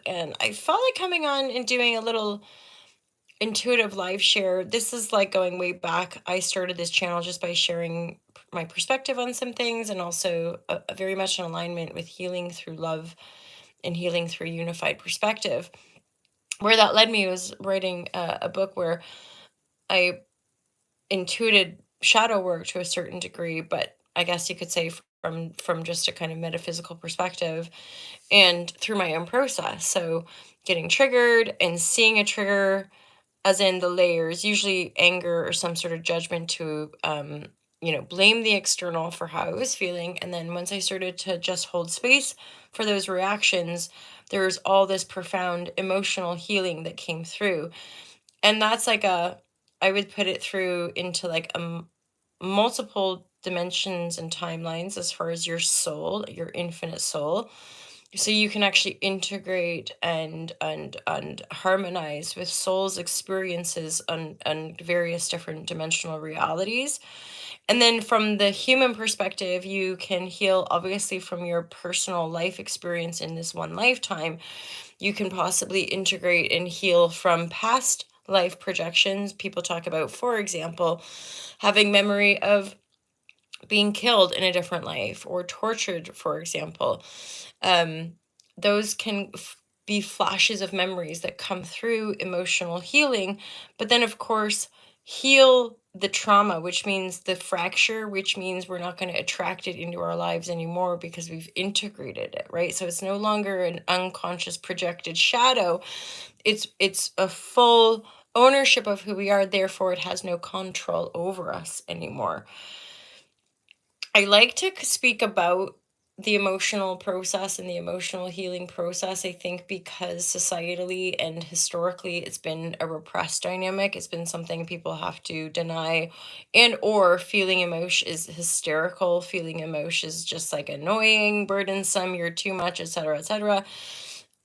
and I felt like coming on and doing a little intuitive live share. This is like going way back. I started this channel just by sharing my perspective on some things, and also very much in alignment with healing through love and healing through unified perspective. Where that led me was writing a book where I intuited shadow work to a certain degree, but I guess you could say from just a kind of metaphysical perspective and through my own process. So getting triggered and seeing a trigger as in the layers, usually anger or some sort of judgment to blame the external for how I was feeling. And then once I started to just hold space for those reactions, there was all this profound emotional healing that came through. And that's like I would put it through into like multiple dimensions and timelines as far as your soul, your infinite soul, so you can actually integrate and harmonize with soul's experiences on various different dimensional realities. And then from the human perspective, you can heal obviously from your personal life experience in this one lifetime. You can possibly integrate and heal from past life projections. People talk about, for example, having memory of being killed in a different life or tortured, for example. um, those can be flashes of memories that come through emotional healing, but then, of course, heal the trauma, which means the fracture, which means we're not going to attract it into our lives anymore because we've integrated it, right? So it's no longer an unconscious projected shadow. It's a full ownership of who we are, therefore it has no control over us anymore. I like to speak about the emotional process and the emotional healing process, I think, because societally and historically it's been a repressed dynamic. It's been something people have to deny, and or feeling emotion is hysterical, feeling emotion is just like annoying, burdensome, you're too much, etc., etc.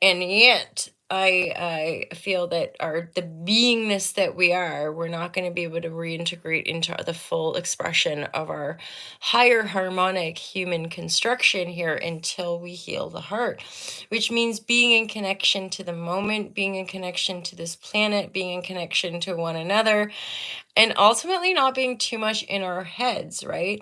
And yet I feel that the beingness that we are, we're not going to be able to reintegrate into the full expression of our higher harmonic human construction here until we heal the heart, which means being in connection to the moment, being in connection to this planet, being in connection to one another, and ultimately not being too much in our heads, right?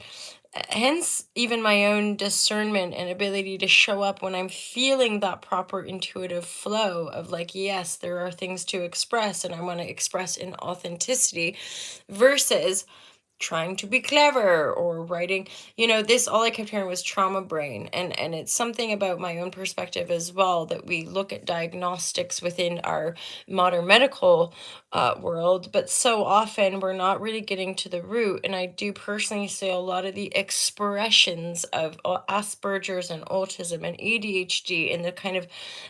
Hence, even my own discernment and ability to show up when I'm feeling that proper intuitive flow of like, yes, there are things to express and I want to express in authenticity versus trying to be clever or writing, this all I kept hearing was trauma brain. And it's something about my own perspective as well, that we look at diagnostics within our modern medical world, but so often we're not really getting to the root. And I do personally say a lot of the expressions of Asperger's and autism and ADHD and the kind of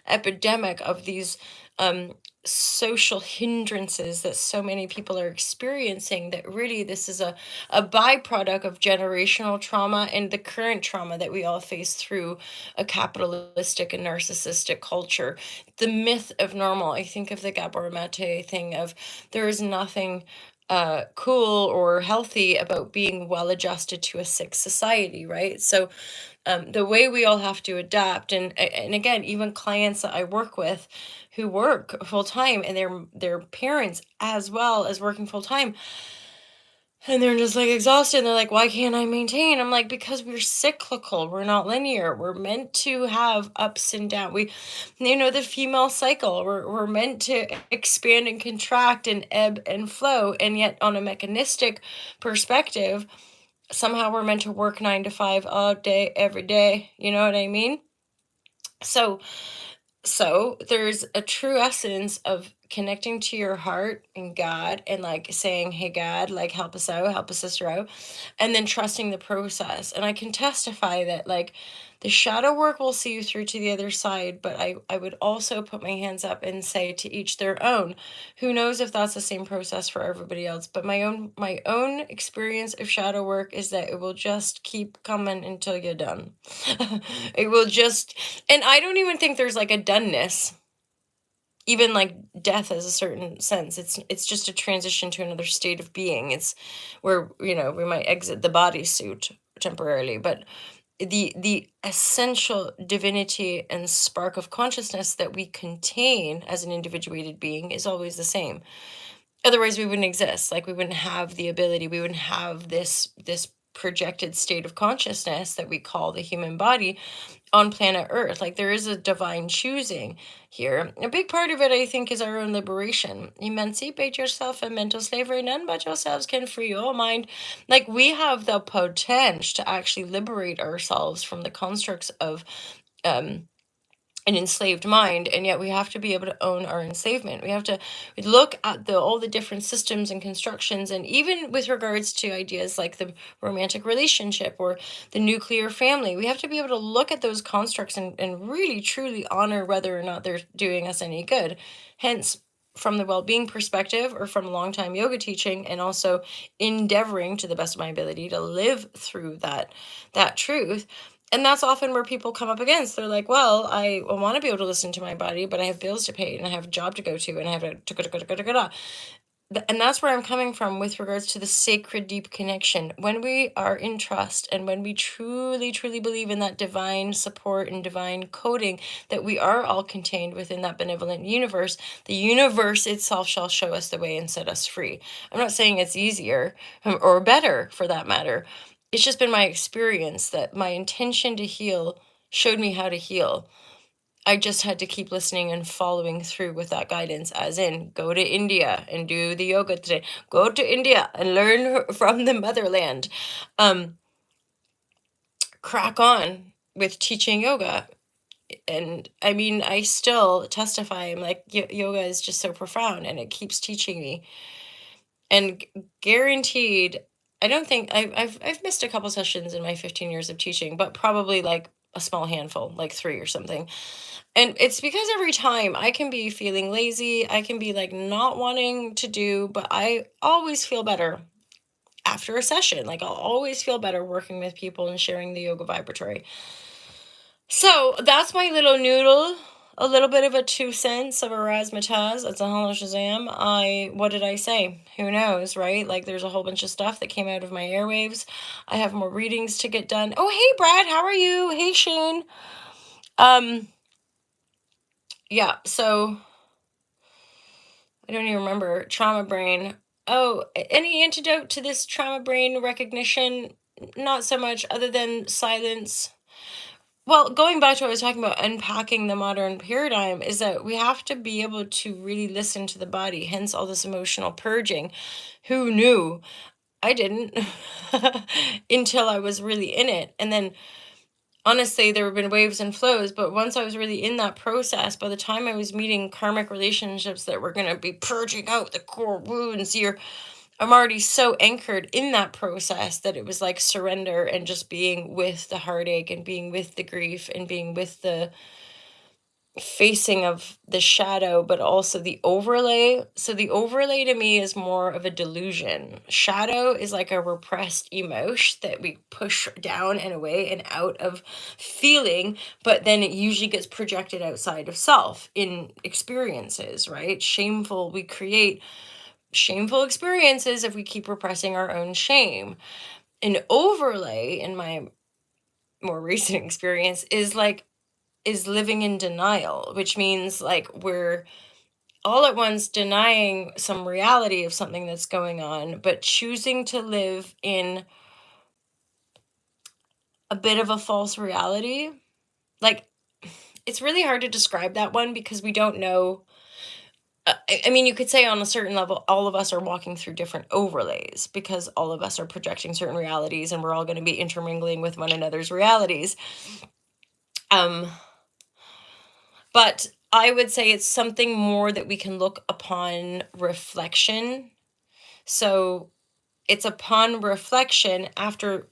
epidemic of these um social hindrances that so many people are experiencing, that really this is a byproduct of generational trauma and the current trauma that we all face through a capitalistic and narcissistic culture. The myth of normal, I think of the Gabor Mate thing of there is nothing cool or healthy about being well adjusted to a sick society, right? So the way we all have to adapt, and again, even clients that I work with who work full time and their parents as well as working full time, and they're just like exhausted, and they're like, why can't I maintain? I'm like, because we're cyclical, we're not linear, we're meant to have ups and downs. The female cycle, we're meant to expand and contract and ebb and flow, and yet on a mechanistic perspective, somehow we're meant to work 9 to 5 all day, every day. You know what I mean? So, so there's a true essence of connecting to your heart and God and like saying, hey, God, like help us out, help a sister out, and then trusting the process. And I can testify that like the shadow work will see you through to the other side, but I would also put my hands up and say to each their own. Who knows if that's the same process for everybody else? But my own experience of shadow work is that it will just keep coming until you're done. It will just, and I don't even think there's like a doneness. Even like death has a certain sense. It's just a transition to another state of being. It's where we might exit the bodysuit temporarily, but the essential divinity and spark of consciousness that we contain as an individuated being is always the same. Otherwise we wouldn't exist. Like, we wouldn't have the ability, we wouldn't have this projected state of consciousness that we call the human body on planet Earth. Like, there is a divine choosing here. A big part of it, I think, is our own liberation. Emancipate yourself from mental slavery. None but yourselves can free your mind. Like, we have the potential to actually liberate ourselves from the constructs of um an enslaved mind, and yet we have to be able to own our enslavement. We have to look at all the different systems and constructions, and even with regards to ideas like the romantic relationship or the nuclear family, we have to be able to look at those constructs and really truly honor whether or not they're doing us any good. Hence, from the well-being perspective, or from long time yoga teaching, and also endeavoring to the best of my ability to live through that truth. And that's often where people come up against. They're like, well, I want to be able to listen to my body, but I have bills to pay, and I have a job to go to, and I have to. And that's where I'm coming from with regards to the sacred deep connection. When we are in trust, and when we truly, truly believe in that divine support and divine coding, that we are all contained within that benevolent universe, the universe itself shall show us the way and set us free. I'm not saying it's easier, or better for that matter. It's just been my experience that my intention to heal showed me how to heal. I just had to keep listening and following through with that guidance, as in, go to India and do the yoga today. Go to India and learn from the motherland. Um, Crack on with teaching yoga. And I mean, I still testify. I'm like, yoga is just so profound, and it keeps teaching me. And guaranteed, I don't think I've missed a couple sessions in my 15 years of teaching, but probably like a small handful, like 3 or something. And it's because every time I can be feeling lazy, I can be like not wanting to do, but I always feel better after a session. Like, I'll always feel better working with people and sharing the yoga vibratory. So that's my little noodle. A little bit of a 2 cents of a razzmatazz. It's a hello Shazam. What did I say? Who knows, right? Like, there's a whole bunch of stuff that came out of my airwaves. I have more readings to get done. Oh, hey Brad, how are you? Hey Shane. Yeah, so I don't even remember. Trauma brain. Oh, any antidote to this trauma brain recognition? Not so much, other than silence. Well, going back to what I was talking about, unpacking the modern paradigm, is that we have to be able to really listen to the body, hence all this emotional purging. Who knew? I didn't until I was really in it. And then, honestly, there have been waves and flows, but once I was really in that process, by the time I was meeting karmic relationships that were going to be purging out the core wounds, I'm already so anchored in that process that it was like surrender, and just being with the heartache, and being with the grief, and being with the facing of the shadow, but also the overlay. So the overlay to me is more of a delusion. Shadow is like a repressed emotion that we push down and away and out of feeling, but then it usually gets projected outside of self in experiences, right? We create shameful experiences if we keep repressing our own shame. An overlay, in my more recent experience, is living in denial, which means like we're all at once denying some reality of something that's going on, but choosing to live in a bit of a false reality. Like, it's really hard to describe that one because we don't know. I mean, you could say on a certain level, all of us are walking through different overlays because all of us are projecting certain realities, and we're all going to be intermingling with one another's realities. But I would say it's something more that we can look upon reflection. So it's upon reflection, after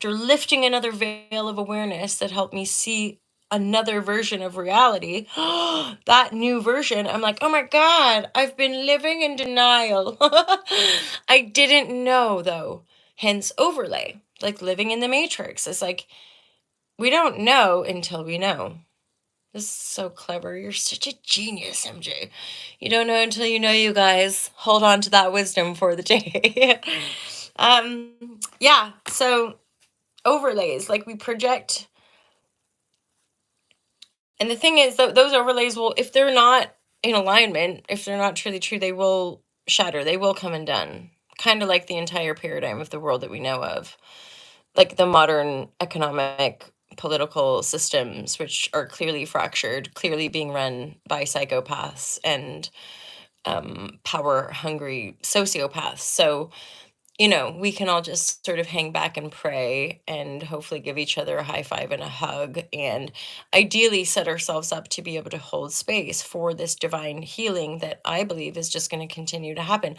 lifting another veil of awareness that helped me see another version of reality. That new version, I'm like, oh my God, I've been living in denial. I didn't know, though. Hence overlay, like living in the matrix. It's like, we don't know until we know. This is so clever. You're such a genius, MJ. You don't know until you know, you guys. Hold on to that wisdom for the day. Yeah, so overlays, like we project. And the thing is that those overlays will, if they're not in alignment, if they're not truly true, they will shatter, they will come undone. Kind of like the entire paradigm of the world that we know of, like the modern economic political systems, which are clearly fractured, clearly being run by psychopaths and power hungry sociopaths. So, we can all just sort of hang back and pray and hopefully give each other a high five and a hug, and ideally set ourselves up to be able to hold space for this divine healing that I believe is just going to continue to happen.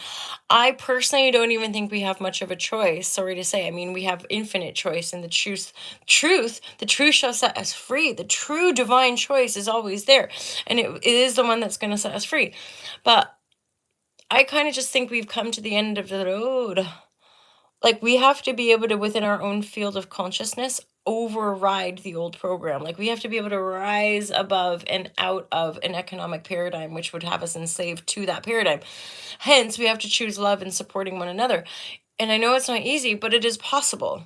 I personally don't even think we have much of a choice. Sorry to say. I mean, we have infinite choice, and the truth shall set us free. The true divine choice is always there, and it is the one that's going to set us free. But I kind of just think we've come to the end of the road. Like, we have to be able to, within our own field of consciousness, override the old program. Like, we have to be able to rise above and out of an economic paradigm which would have us enslaved to that paradigm. Hence, we have to choose love and supporting one another. And I know it's not easy, but it is possible,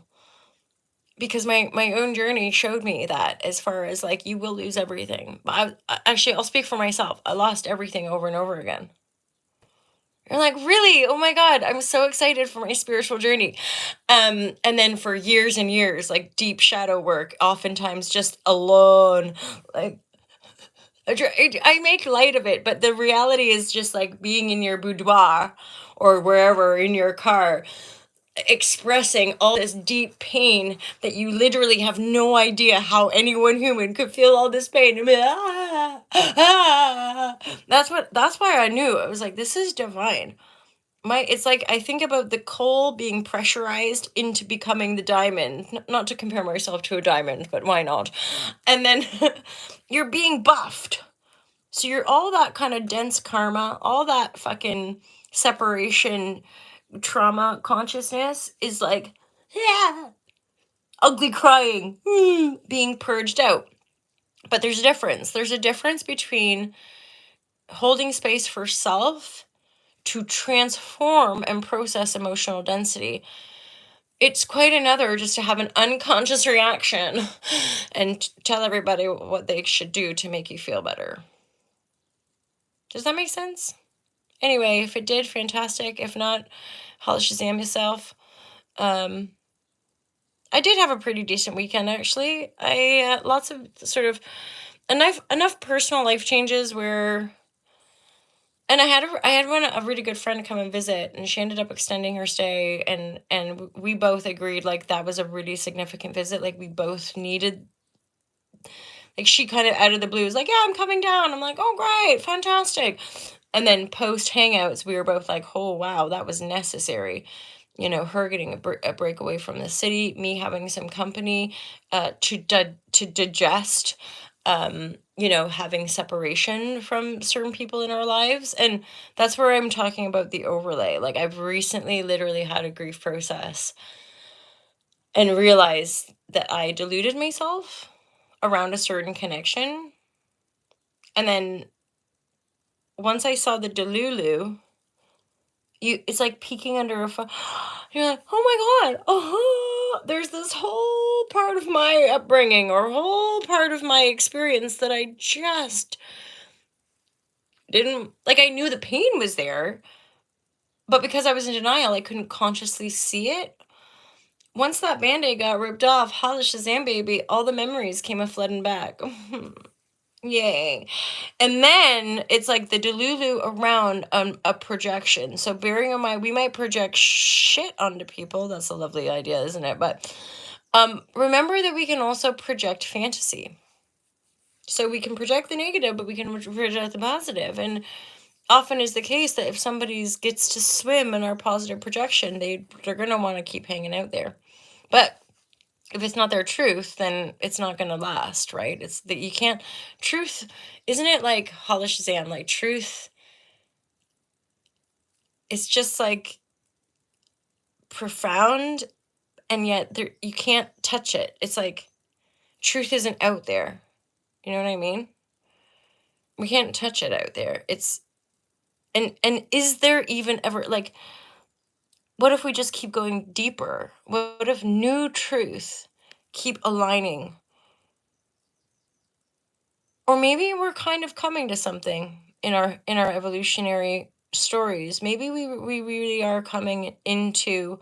because my own journey showed me that, as far as like, you will lose everything. But actually, I'll speak for myself. I lost everything over and over again. You're like, really? Oh my God, I'm so excited for my spiritual journey. And then for years and years, like deep shadow work, oftentimes just alone. Like, I make light of it, but the reality is just like being in your boudoir or wherever, in your car, expressing all this deep pain that you literally have no idea how anyone human could feel all this pain. And be like, that's why I knew. I was like, this is divine. It's like, I think about the coal being pressurized into becoming the diamond. Not to compare myself to a diamond, but why not? And then you're being buffed. So you're all that kind of dense karma, all that fucking separation trauma consciousness is like, yeah, ugly crying, being purged out. But there's a difference. There's a difference between holding space for self to transform and process emotional density. It's quite another just to have an unconscious reaction and tell everybody what they should do to make you feel better. Does that make sense? Anyway, if it did, fantastic. If not, holla Shazam yourself. I did have a pretty decent weekend, actually. I lots of sort of enough personal life changes where, and I had a really good friend come and visit, and she ended up extending her stay, and we both agreed like that was a really significant visit. Like, we both needed, like, she kind of out of the blue was like, yeah, I'm coming down. I'm like, oh great, fantastic. And then post hangouts, we were both like, oh wow, that was necessary. Her getting a break away from the city, me having some company to digest, having separation from certain people in our lives. And that's where I'm talking about the overlay. Like, I've recently literally had a grief process and realized that I deluded myself around a certain connection. And then once I saw the delulu, it's like peeking under a phone. You're like, oh my God, there's this whole part of my upbringing or whole part of my experience that I just didn't, like, I knew the pain was there, but because I was in denial, I couldn't consciously see it. Once that Band-Aid got ripped off, holla Shazam baby, all the memories came a-flooding back. Yay. And then it's like the delulu around a projection. So bearing in mind, we might project shit onto people. That's a lovely idea, isn't it? But remember that we can also project fantasy. So we can project the negative, but we can project the positive. And often is the case that if somebody gets to swim in our positive projection, they're going to want to keep hanging out there. But if it's not their truth, then it's not going to last, right? It's that you can't, truth, isn't it like holla Shazam, like truth, it's just like profound, and yet you can't touch it. It's like truth isn't out there. You know what I mean? We can't touch it out there. It's, and is there even ever, like, what if we just keep going deeper? What if new truth keep aligning. Or maybe we're kind of coming to something in our evolutionary stories. Maybe we really are coming into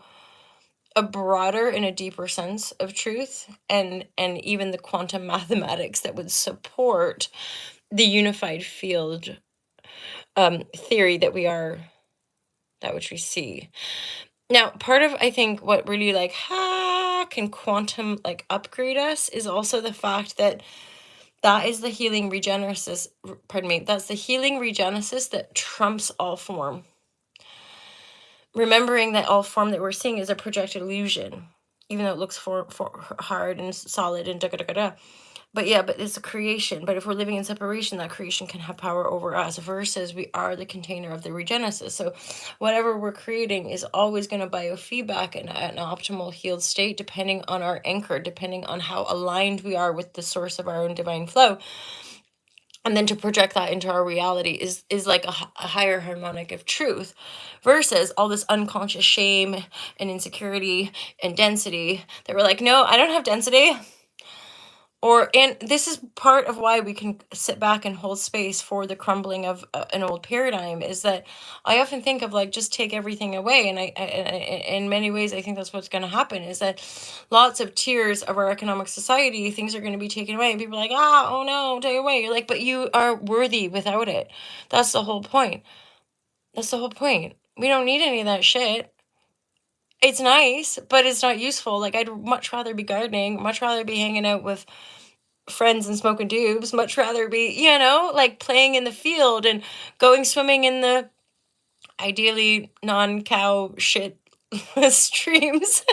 a broader and a deeper sense of truth, and even the quantum mathematics that would support the unified field theory that we are, that which we see. Now, part of, I think, what really like can quantum like upgrade us is also the fact that that is the healing regenesis, pardon me, that's the healing regenesis that trumps all form. Remembering that all form that we're seeing is a projected illusion, even though it looks for hard and solid and da da da da. But yeah, but it's a creation. But if we're living in separation, that creation can have power over us versus we are the container of the regenesis. So whatever we're creating is always going to biofeedback in an optimal healed state, depending on our anchor, depending on how aligned we are with the source of our own divine flow. And then to project that into our reality is like a higher harmonic of truth versus all this unconscious shame and insecurity and density that we're like, no, I don't have density. Or, and this is part of why we can sit back and hold space for the crumbling of an old paradigm, is that I often think of like, just take everything away. And in many ways, I think that's what's going to happen, is that lots of tiers of our economic society, things are going to be taken away. And people are like, ah, oh no, take it away. You're like, but you are worthy without it. That's the whole point. That's the whole point. We don't need any of that shit. It's nice, but it's not useful. Like, I'd much rather be gardening, much rather be hanging out with friends and smoking dubs, much rather be, like playing in the field and going swimming in the ideally non-cow shit streams.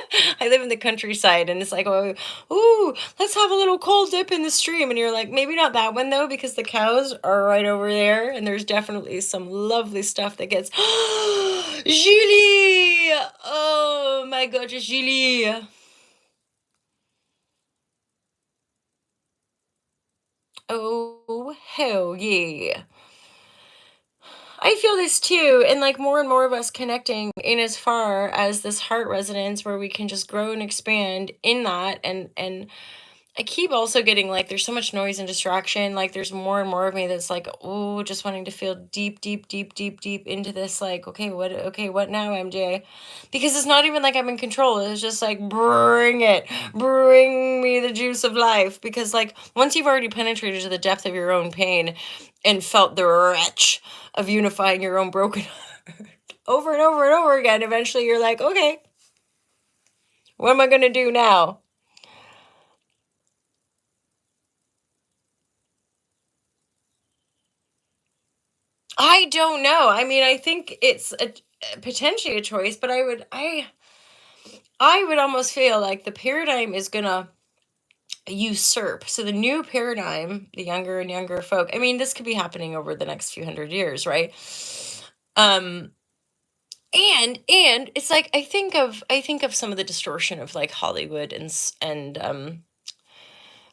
I live in the countryside and it's like, oh, ooh, let's have a little cold dip in the stream. And you're like, maybe not that one though, because the cows are right over there and there's definitely some lovely stuff that gets Julie. Oh my god, Julie. Oh hell yeah. I feel this too, and like more and more of us connecting in as far as this heart resonance where we can just grow and expand in that. And I keep also getting like there's so much noise and distraction. Like there's more and more of me that's like, oh, just wanting to feel deep, deep, deep, deep, deep into this. Like, okay, what now, MJ? Because it's not even like I'm in control. It's just like bring it, bring me the juice of life. Because like once you've already penetrated to the depth of your own pain and felt the wretch of unifying your own broken heart over and over and over again, eventually you're like, okay, what am I gonna do now? I don't know. I mean, I think it's potentially a choice, but I would almost feel like the paradigm is gonna usurp. So the new paradigm, the younger and younger folk. I mean, this could be happening over the next few hundred years, right? Um, and it's like I think of some of the distortion of like Hollywood and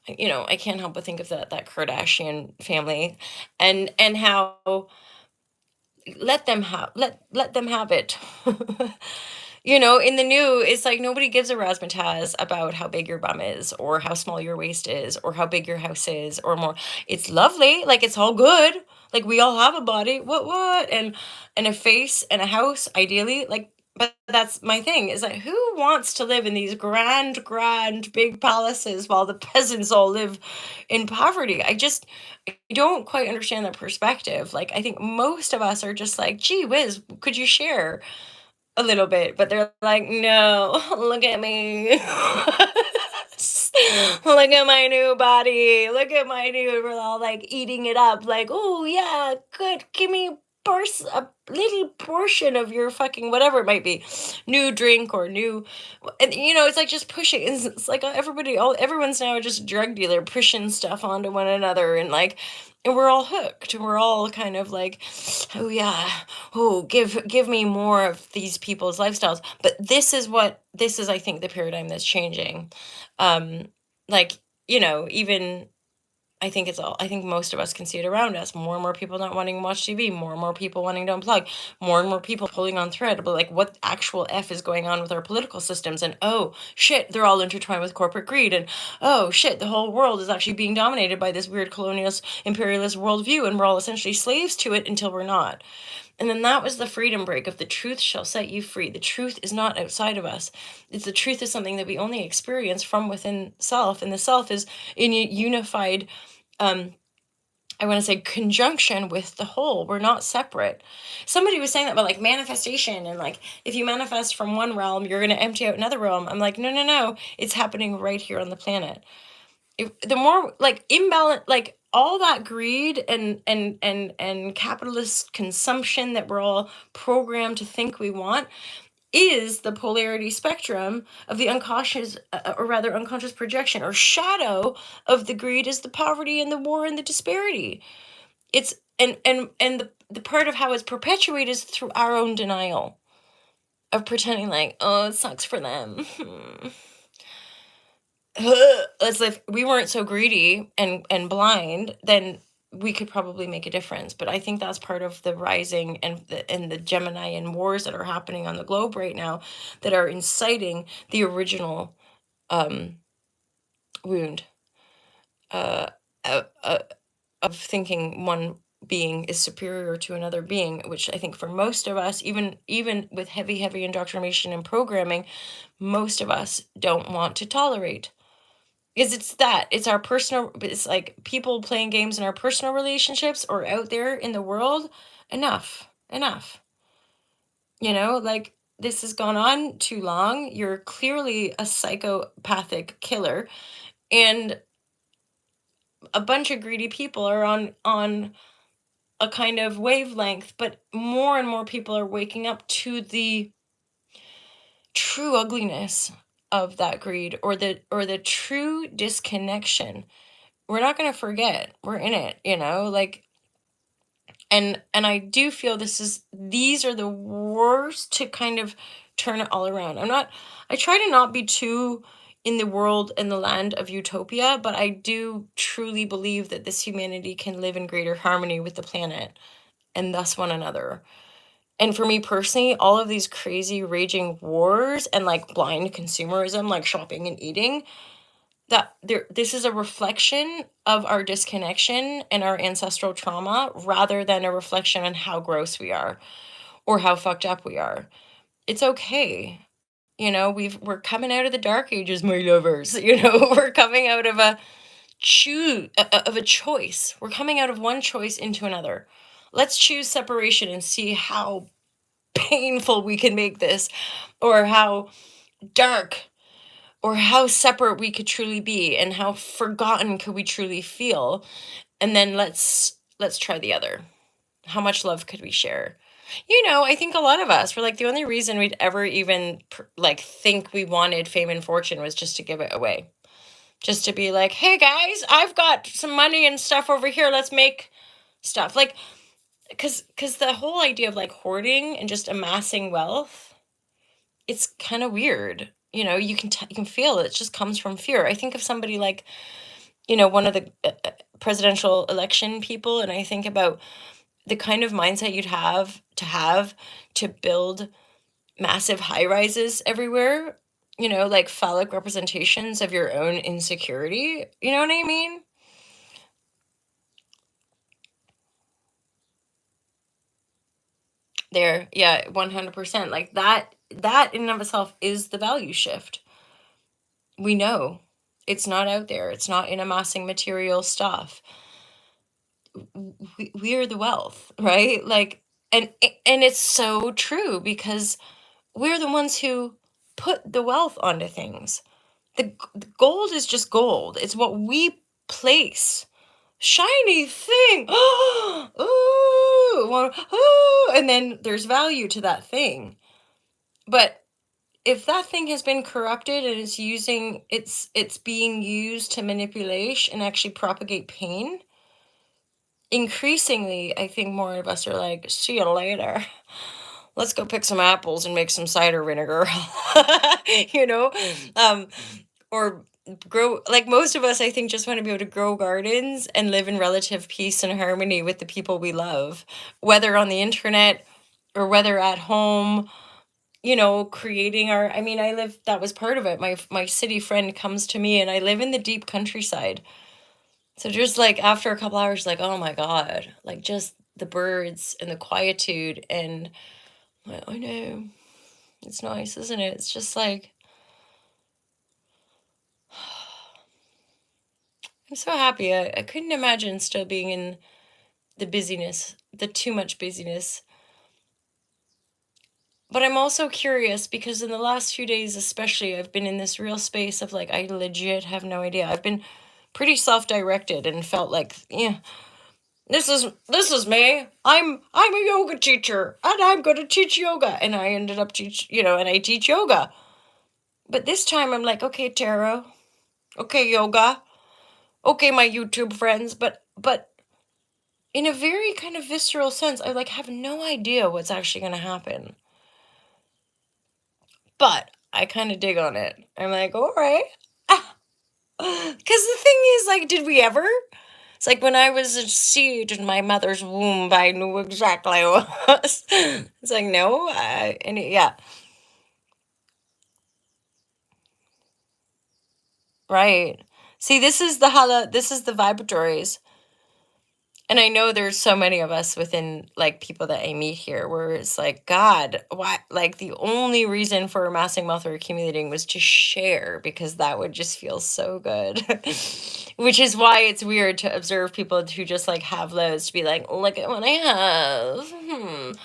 I can't help but think of that Kardashian family and how let them have it. In the new, it's like nobody gives a razzmatazz about how big your bum is or how small your waist is or how big your house is or more. It's lovely, like it's all good. Like we all have a body, what, and a face and a house, ideally. Like, but that's my thing, is that who wants to live in these grand, big palaces while the peasants all live in poverty? I don't quite understand that perspective. Like, I think most of us are just like, gee whiz, could you share a little bit? But they're like, no, look at me. Look at my new body. Look at my new, we're all like eating it up. Like, oh, yeah, good. Give me a little portion of your fucking whatever it might be, new drink or new, and it's like just pushing. It's like everyone's now just a drug dealer pushing stuff onto one another, and we're all hooked. We're all kind of like, oh yeah, oh give me more of these people's lifestyles. But this is I think the paradigm that's changing. um like even I think most of us can see it around us. More and more people not wanting to watch TV, more and more people wanting to unplug, more and more people pulling on thread. But like, what actual F is going on with our political systems? And oh shit, they're all intertwined with corporate greed. And oh shit, the whole world is actually being dominated by this weird colonialist, imperialist worldview, and we're all essentially slaves to it until we're not. And then that was the freedom break of the truth shall set you free. The truth is not outside of us. It's the truth is something that we only experience from within self. And the self is in a unified, um, I want to say conjunction with the whole. We're not separate. Somebody was saying that about like manifestation and like if you manifest from one realm, you're going to empty out another realm. I'm like, no, no, no. It's happening right here on the planet. The more like imbalance, like all that greed and capitalist consumption that we're all programmed to think we want is the polarity spectrum of the unconscious, or rather unconscious projection or shadow of the greed is the poverty and the war and the disparity. It's and the part of how it's perpetuated is through our own denial of pretending like, oh, it sucks for them. As if we weren't so greedy and blind, then we could probably make a difference. But I think that's part of the rising and the Gemini wars that are happening on the globe right now that are inciting the original um, wound uh, uh, uh, of thinking one being is superior to another being, which I think for most of us, even with heavy indoctrination and programming, most of us don't want to tolerate. Because it's our personal, it's like people playing games in our personal relationships or out there in the world. Enough. Like this has gone on too long. You're clearly a psychopathic killer, and a bunch of greedy people are on a kind of wavelength, but more and more people are waking up to the true ugliness of that greed or the true disconnection. We're not going to forget. We're in it, like and I do feel these are the worst to kind of turn it all around. I try to not be too in the world and the land of utopia, but I do truly believe that this humanity can live in greater harmony with the planet and thus one another. And for me personally, all of these crazy raging wars and like blind consumerism, like shopping and eating, this is a reflection of our disconnection and our ancestral trauma rather than a reflection on how gross we are or how fucked up we are. It's okay. We're coming out of the dark ages, my lovers. We're coming out of a choice. We're coming out of one choice into another. Let's choose separation and see how painful we can make this, or how dark or how separate we could truly be, and how forgotten could we truly feel. And then let's try the other. How much love could we share? I think a lot of us were like, the only reason we'd ever even like think we wanted fame and fortune was just to give it away, just to be like, hey guys, I've got some money and stuff over here, let's make stuff. Like, because the whole idea of like hoarding and just amassing wealth, it's kind of weird. You can feel it. It just comes from fear. I think of somebody like, one of the presidential election people, and I think about the kind of mindset you'd have to build massive high rises everywhere, like phallic representations of your own insecurity. You know what I mean? There, yeah, 100%. Like that in and of itself is the value shift. We know it's not out there. It's not in amassing material stuff. We are the wealth, right? Like, and it's so true because we're the ones who put the wealth onto things. The gold is just gold. It's what we place. Shiny thing. Ooh, and then there's value to that thing. But if that thing has been corrupted and it's being used to manipulate and actually propagate pain, increasingly I think more of us are like, see you later. Let's go pick some apples and make some cider vinegar. you know um or grow, like most of us, I think, just want to be able to grow gardens and live in relative peace and harmony with the people we love, whether on the internet or whether at home, creating our, I mean, I live, that was part of it. My city friend comes to me and I live in the deep countryside. So just like after a couple hours, like, oh my God, like just the birds and the quietude and I know it's nice, isn't it? It's just like I'm so happy. I couldn't imagine still being in the busyness, the too much busyness. But I'm also curious because in the last few days, especially, I've been in this real space of like, I legit have no idea. I've been pretty self-directed and felt like, yeah, this is me. I'm a yoga teacher and I'm going to teach yoga. And I ended up and I teach yoga. But this time I'm like, okay, tarot, okay, yoga, okay, my YouTube friends, but in a very kind of visceral sense, I like have no idea what's actually going to happen. But I kind of dig on it. I'm like, all right. Because the thing is, like, did we ever? It's like when I was a seed in my mother's womb, I knew exactly what it was. It's like, no. Yeah, right. See, this is the vibratories. And I know there's so many of us within like people that I meet here where it's like, God, why? Like the only reason for amassing wealth or accumulating was to share because that would just feel so good. Which is why it's weird to observe people who just like have loads to be like, look at what I have.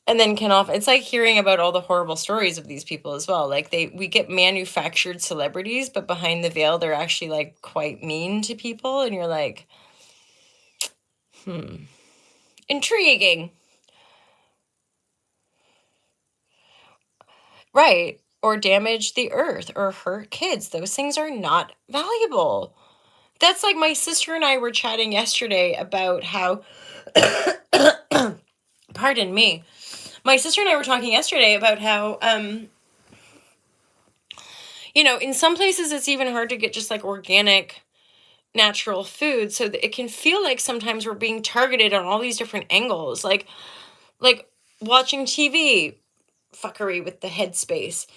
And then can off it's like hearing about all the horrible stories of these people as well. Like we get manufactured celebrities, but behind the veil they're actually like quite mean to people and you're like, hmm. Intriguing. Right. Or damage the earth or hurt kids. Those things are not valuable. That's like my sister and I were chatting yesterday about how, pardon me. My sister and I were talking yesterday about how, in some places it's even hard to get just like organic, natural food. So that it can feel like sometimes we're being targeted on all these different angles. Like watching TV, fuckery with the headspace.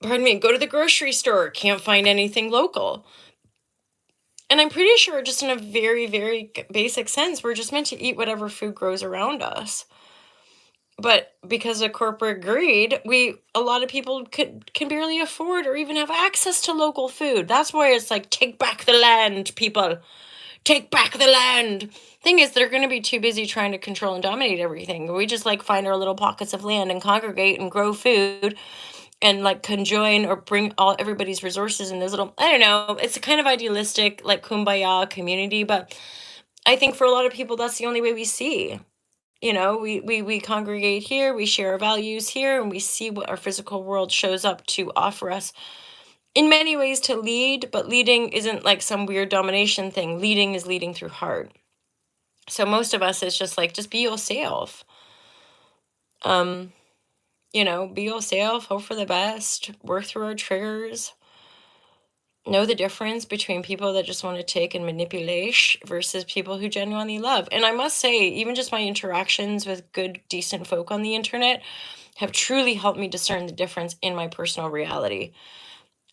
Pardon me, go to the grocery store, can't find anything local. And I'm pretty sure, just in a very, very basic sense, we're just meant to eat whatever food grows around us. But because of corporate greed, a lot of people can barely afford or even have access to local food. That's why it's like, take back the land, people. Take back the land. Thing is, they're going to be too busy trying to control and dominate everything. We just like find our little pockets of land and congregate and grow food and like conjoin or bring all everybody's resources in those little, I don't know, it's a kind of idealistic like kumbaya community, but I think for a lot of people that's the only way we see. We congregate here, we share our values here, and we see what our physical world shows up to offer us in many ways to lead, but leading isn't like some weird domination thing. Leading is leading through heart. So most of us is just like, just be yourself. Be yourself, hope for the best, work through our triggers, know the difference between people that just want to take and manipulate versus people who genuinely love. And I must say, even just my interactions with good, decent folk on the internet have truly helped me discern the difference in my personal reality.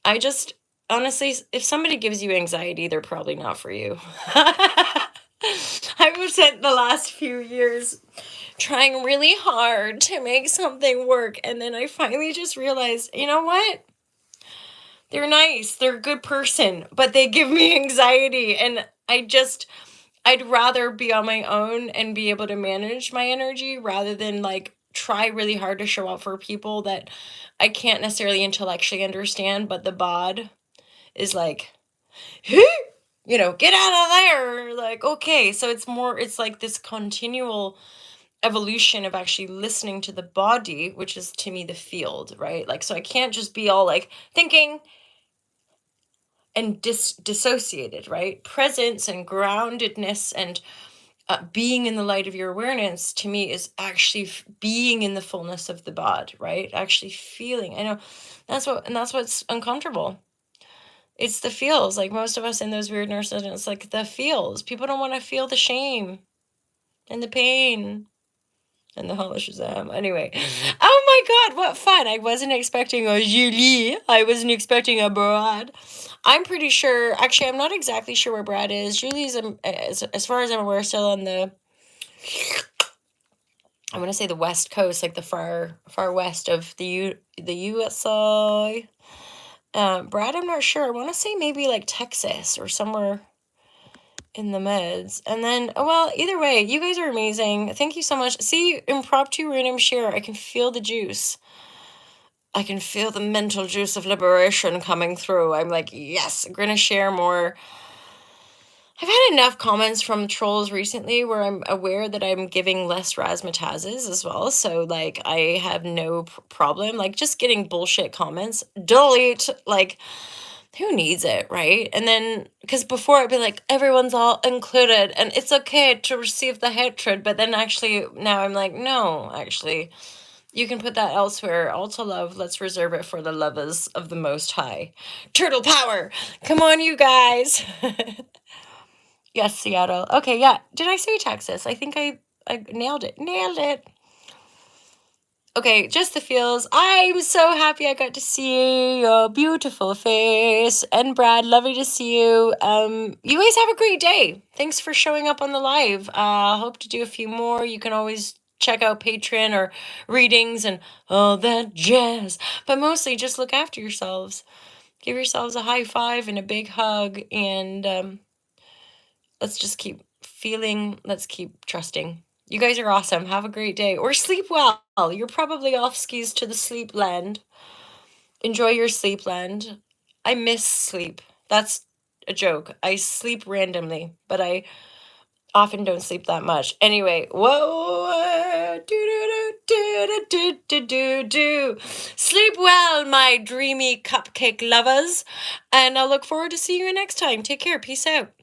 I just, honestly, if somebody gives you anxiety, they're probably not for you. I've spent the last few years trying really hard to make something work. And then I finally just realized, you know what? They're nice. They're a good person, but they give me anxiety. And I'd rather be on my own and be able to manage my energy rather than like try really hard to show up for people that I can't necessarily intellectually understand, but the bod is like, get out of there. Like, okay. So it's like this continual evolution of actually listening to the body, which is to me the field, right? Like, so I can't just be all like thinking and dissociated, right? Presence and groundedness and being in the light of your awareness to me is actually being in the fullness of the bod, right? Actually feeling. I know that's what's uncomfortable. It's the feels. Like most of us in those weird nurses, it's like the feels. People don't want to feel the shame and the pain and the Holy Shazam. Anyway, oh my God, what fun! I wasn't expecting a Julie. I wasn't expecting a Brad. I'm pretty sure. Actually, I'm not exactly sure where Brad is. Julie's, as far as I'm aware, still on the. I want to say the West Coast, like the far west of the USA. Brad, I'm not sure. I want to say maybe like Texas or somewhere in the mids. And then, oh, well, either way, you guys are amazing. Thank you so much. See, impromptu random share. I can feel the juice. I can feel the mental juice of liberation coming through. I'm like, yes, I'm gonna share more. I've had enough comments from trolls recently where I'm aware that I'm giving less razzmatazzes as well. So, like, I have no problem. Like, just getting bullshit comments, delete. Like, who needs it, right? And then, because before I'd be like, everyone's all included and it's okay to receive the hatred. But then actually, now I'm like, no, actually, you can put that elsewhere. Also, love, let's reserve it for the lovers of the Most High. Turtle power. Come on, you guys. Yes, Seattle. Okay, yeah. Did I say Texas? I think I nailed it. Nailed it. Okay, just the feels. I'm so happy I got to see your beautiful face. And Brad, lovely to see you. You guys have a great day. Thanks for showing up on the live. Hope to do a few more. You can always check out Patreon or readings and all that jazz. But mostly just look after yourselves. Give yourselves a high five and a big hug, and let's just keep feeling, let's keep trusting. You guys are awesome. Have a great day. Or sleep well. You're probably off skis to the sleep land. Enjoy your sleep land. I miss sleep. That's a joke. I sleep randomly, but I often don't sleep that much. Anyway, whoa. Do do do do do do do. Sleep well, my dreamy cupcake lovers. And I'll look forward to seeing you next time. Take care. Peace out.